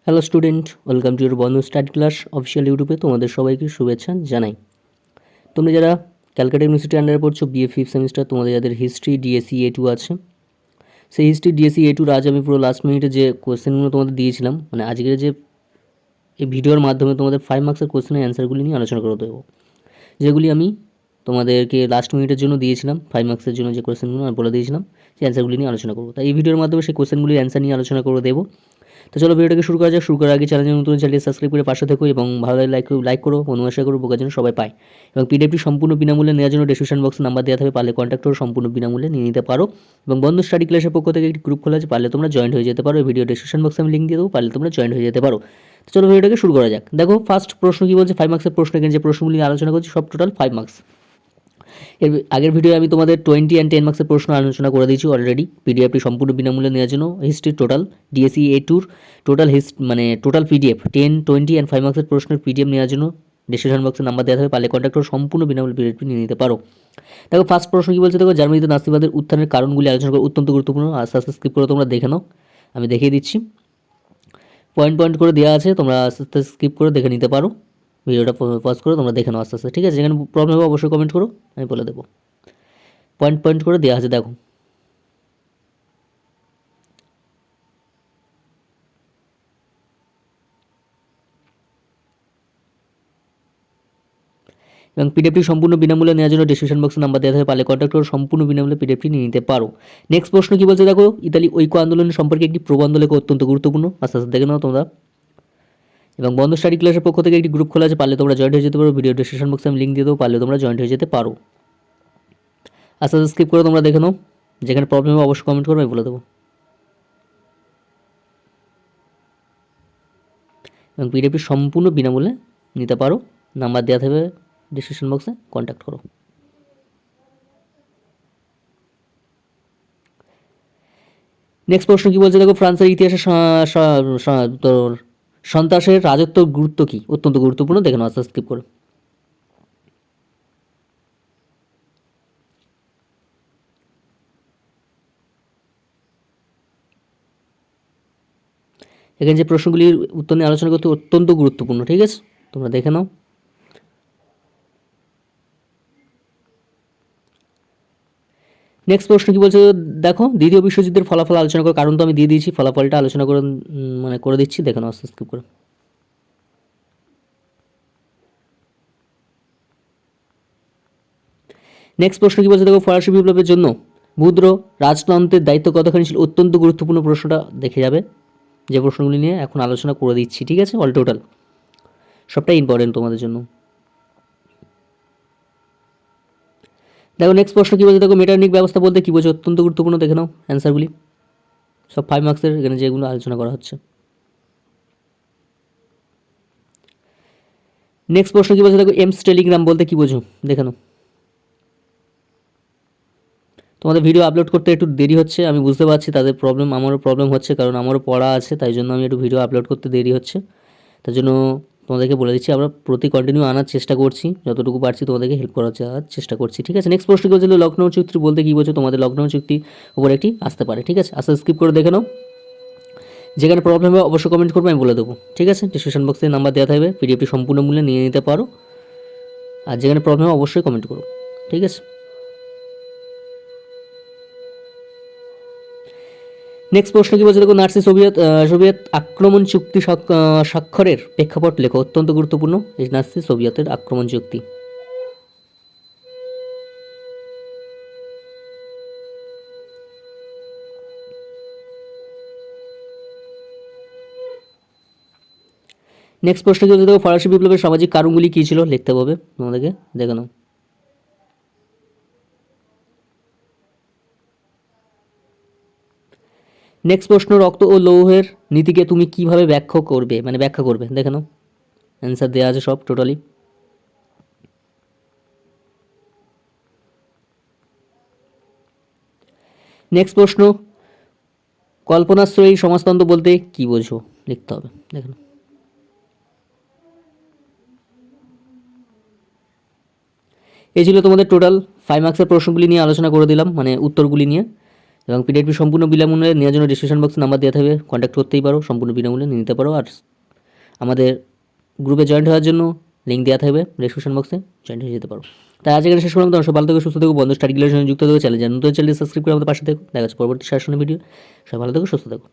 Hello student, welcome to your বন্ধু study class official ইউটিউবে তোমাদের সবাইকে শুভেচ্ছা জানাই। তোমরা যারা ক্যালকাটা ইউনিভার্সিটি আন্ডারে পড়ছো বিএ ফিফথ সেমিস্টার, তোমাদের যাদের হিস্ট্রি ডিএসসি A2 আছে, সেই হিস্ট্রি ডিএসসি A2 আজ আমি পুরো লাস্ট মিনিটে যে কোয়েশ্চেনগুলো তোমাদের দিয়েছিলাম, মানে আজকের যে এই ভিডিওর মাধ্যমে তোমাদের 5 মার্কসের কোয়েশ্চেনের অ্যান্সারগুলি নিয়ে আলোচনা করে দেবো, যেগুলি আমি তোমাদেরকে লাস্ট মিনিটের জন্য দিয়েছিলাম। 5 মার্কসের জন্য যে কোয়েশ্চেনগুলো আমি বলে দিয়েছিলাম, সেই অ্যান্সারগুলি নিয়ে আলোচনা করবো। তাই এই ভিডিওর মাধ্যমে সেই কোয়েশ্চেনগুলির অ্যান্সার নিয়ে আলোচনা করে দেবো। তো চলো ভিডিওটাকে শুরু করা যাক। শুরু করার আগে চ্যানেলের নতুন চ্যানেল সাবস্ক্রাইব করে পাশে থেকো এবং ভালো লাগলে লাইক করো, বন্ধুদের শেয়ার করো, বোকার জন্য সবাই পায়। এবং পিডিএফটি সম্পূর্ণ বিনামূল্যে নেওয়ার জন্য ডেসক্রিপশন বক্সে নাম্বার দেওয়া থাকবে, পারলে কন্ট্যাক্ট করো, সম্পূর্ণ বিনামূল্যে নিয়ে নিতে পারো। এবং বন্ধু স্টাডি ক্লাসের পক্ষ থেকে একটি গ্রুপ খোলা আছে, পারলে তোমরা জয়েন্ট হয়ে যেতে পারো। এই ভিডিও ডেসক্রিপশন বক্সে আমি লিঙ্ক দিয়ে দেবো, পারলে তোমরা জয়েন্ট হয়ে যেতে পারো। তো চলো ভিডিওটাকে শুরু করা যাক। দেখো ফার্স্ট প্রশ্ন কি বলছে, 5 মার্কসের প্রশ্ন। এখানে যে প্রশ্নগুলি আলোচনা করছি সব টোটাল 5 মার্কস। এর আগের ভিডিও আমি তোমাদের 20 অ্যান্ড 10 মার্কসের প্রশ্ন আলোচনা করে দিয়েছি অলরেডি। পিডিএফটি সম্পূর্ণ বিনামূল্যে নেওয়ার জন্য হিস্ট্রির টোটাল ডিএসসি A2 টোটাল মানে টোটাল পিডিএফ 10, 20 অ্যান্ড 5 মার্কসের প্রশ্নের পিডিএফ নেওয়ার জন্য ডিসক্রিপশন বক্সে নাম্বার দেওয়া থাকবে, পারলে কন্ট্যাক্ট করে সম্পূর্ণ বিনামূল্যে পিডিএফটি নিয়ে নিতে পারো। দেখো ফার্স্ট প্রশ্ন কি বলছে, দেখো জার্মানিতে নাস্তিবাদের উত্থানের কারণগুলি আলোচনা করে, অত্যন্ত গুরুত্বপূর্ণ। আস্তে আস্তে স্কিপ করে তোমরা দেখে নাও, আমি দেখিয়ে দিচ্ছি। পয়েন্ট পয়েন্ট করে দেওয়া আছে, তোমরা আস্তে আস্তে স্কিপ করে দেখে নিতে পারো। ভিডিওটা পজ করে তোমরা দেখে নাও আস্তে আস্তে, ঠিক আছে? যেখানে প্রবলেম হবে অবশ্যই কমেন্ট করো, আমি বলে দেবো। পয়েন্ট পয়েন্ট করে দেওয়া আছে, দেখো। এবং পিডিএফটি সম্পূর্ণ বিনামূল্যে নেওয়ার জন্য ডিসক্রিপশন বক্সে নাম্বার দেওয়া থাকে, পারলে কন্ট্যাক্ট করে সম্পূর্ণ বিনামূল্যে পিডিএফটি নিয়ে নিতে পারো। নেক্সট প্রশ্ন কি বলছে, দেখো ইতালি ঐক্য আন্দোলনের সম্পর্কে একটি প্রবন্ধ লেখা, অত্যন্ত গুরুত্বপূর্ণ। আস্তে আস্তে দেখে নাও তোমরা। এবং বন্ধ স্টাডি ক্লাসের পক্ষ থেকে একটি গ্রুপ খোলা আছে, পারলে তোমরা জয়েন্ট হয়ে যেতে পারো। ভিডিও ডিসক্রিপশন বক্সে আমি লিঙ্ক দিয়ে দেবো, পারলে তোমরা জয়েন্ট হয়ে যেতে পারো। আস্তে আস্তে স্কিপ করে তোমরা দেখে নাও, যেখানে প্রবলেম হবে অবশ্যই কমেন্ট করো, আমি বলে দেবো। এবং পিডিএফটি সম্পূর্ণ বিনামূল্যে নিতে পারো, নাম্বার দেওয়া থাকবে ডিসক্রিপশন বক্সে, কন্ট্যাক্ট করো। নেক্সট প্রশ্ন কি বলছে, দেখো ফ্রান্সের ইতিহাসে তোর সন্ত্রাসের রাজত্বর গুরুত্ব কি, অত্যন্ত গুরুত্বপূর্ণ। দেখে নাও আস্তে স্কিপ করে। এখানে যে প্রশ্নগুলির উত্তর নিয়ে আলোচনা করতে অত্যন্ত গুরুত্বপূর্ণ, ঠিক আছে? তোমরা দেখে নাও। নেক্সট প্রশ্ন কি বলছে, দেখো দ্বিতীয় বিশ্বযুদ্ধের ফলাফল আলোচনা করো। কারণ তো আমি দিয়ে দিয়েছি, ফলাফলটা আলোচনা করে মানে করে দিচ্ছি, দেখে নাও আস্তে স্কিপ করে। নেক্সট প্রশ্ন কি বলছে, দেখো ফরাসি বিপ্লবের জন্য ভূদ্র রাজতন্ত্রের দায়িত্ব কতখানি ছিল, অত্যন্ত গুরুত্বপূর্ণ প্রশ্নটা দেখে যাবে, যে প্রশ্নগুলি নিয়ে এখন আলোচনা করে দিচ্ছি, ঠিক আছে? অল টোটাল সবটাই ইম্পর্টেন্ট তোমাদের জন্য। দেখো নেক্সট প্রশ্ন কী বলছে, দেখো মেটারনিক ব্যবস্থা বলতে কী বোঝো, অত্যন্ত গুরুত্বপূর্ণ। দেখে নাও অ্যান্সারগুলি, সব 5 মার্কসের এখানে যেগুলো আলোচনা করা হচ্ছে। নেক্সট প্রশ্ন কী বলছে, দেখো এমস টেলিগ্রাম বলতে কী বোঝো, দেখে নাও। তোমাদের ভিডিও আপলোড করতে একটু দেরি হচ্ছে, আমি বুঝতে পারছি, তাদের প্রবলেম, আমারও প্রবলেম হচ্ছে, কারণ আমারও পড়া আছে, তাই জন্য আমি একটু ভিডিও আপলোড করতে দেরি হচ্ছে। তার জন্য তোমাদেরকে বলে দিচ্ছি, আমরা প্রতি কন্টিনিউ আনার চেষ্টা করছি, যতটুকু পারছি তোমাদেরকে হেল্প করার চেষ্টা করছি, ঠিক আছে? নেক্সট প্রশ্ন কী বলছিল, লখনৌ চুক্তি বলতে কী বোঝো, তোমাদের লখনৌ চুক্তি উপর একটি আসতে পারে, ঠিক আছে? আস্তে স্কিপ করে দেখে নাও, যেখানে প্রবলেম হবে অবশ্যই কমেন্ট করবে, আমি বলে দেবো, ঠিক আছে? ডিসক্রিপশন বক্সে নাম্বার দেওয়া থাকবে, পিডিএফটি সম্পূর্ণ মূল্যে নিয়ে নিতে পারো। আর যেখানে প্রবলেম হবে অবশ্যই কমেন্ট করো, ঠিক আছে? নেক্সট প্রশ্ন কি বলছে, দেখো নাৎসি সোভিয়েত আক্রমণ চুক্তি স্বাক্ষরের প্রেক্ষাপট লেখো, অত্যন্ত গুরুত্বপূর্ণ এই নাৎসি সোভিয়েতের আক্রমণ চুক্তি। নেক্সট প্রশ্ন কি বলছে, দেখো ফরাসি বিপ্লবের সামাজিক কারণগুলি কী ছিল, লিখতে হবে তোমাদেরকে, দেখে নাও। নেক্সট প্রশ্ন, রক্ত ও লৌহের নীতিকে তুমি কিভাবে ব্যাখ্যা করবে, দেখে নাও। অ্যান্সার দেওয়া আছে সব টোটালি। নেক্সট প্রশ্ন, কল্পনাশ্রয়ী সমাজতন্ত্র বলতে কী বোঝো, লিখতে হবে, দেখে নাও। এই ছিল তোমাদের টোটাল 5 মার্কসের প্রশ্নগুলি নিয়ে আলোচনা করে দিলাম, মানে উত্তরগুলি নিয়ে। এবং পিডিএফটি সম্পূর্ণ বিনামূল্যে নেওয়ার জন্য ডিসক্রিপশন বক্সে নাম্বার দেওয়া থাকবে, কন্ট্যাক্ট করতেই পারো, সম্পূর্ণ বিনামূল্যে নিতে পারো। আর আমাদের গ্রুপে জয়েন্ট হওয়ার জন্য লিঙ্ক দেওয়া থাকবে ডিসক্রিপশন বক্সে, জয়েন্ট হয়ে যেতে পারো। তাই আজ এখানে শেষ করলাম। তোমার সব ভালো থেকো, সুস্থ থেকো, বন্ধু স্টাডি ক্লাসের সঙ্গে যুক্ত থেকো, চ্যানেল নতুন চ্যানেল সাবস্ক্রাইব করে আমাদের পাশে থেকো। দেখা যাচ্ছে পরবর্তী শাসনের ভিডিও। সব ভালো থেকো, সুস্থ থেকো।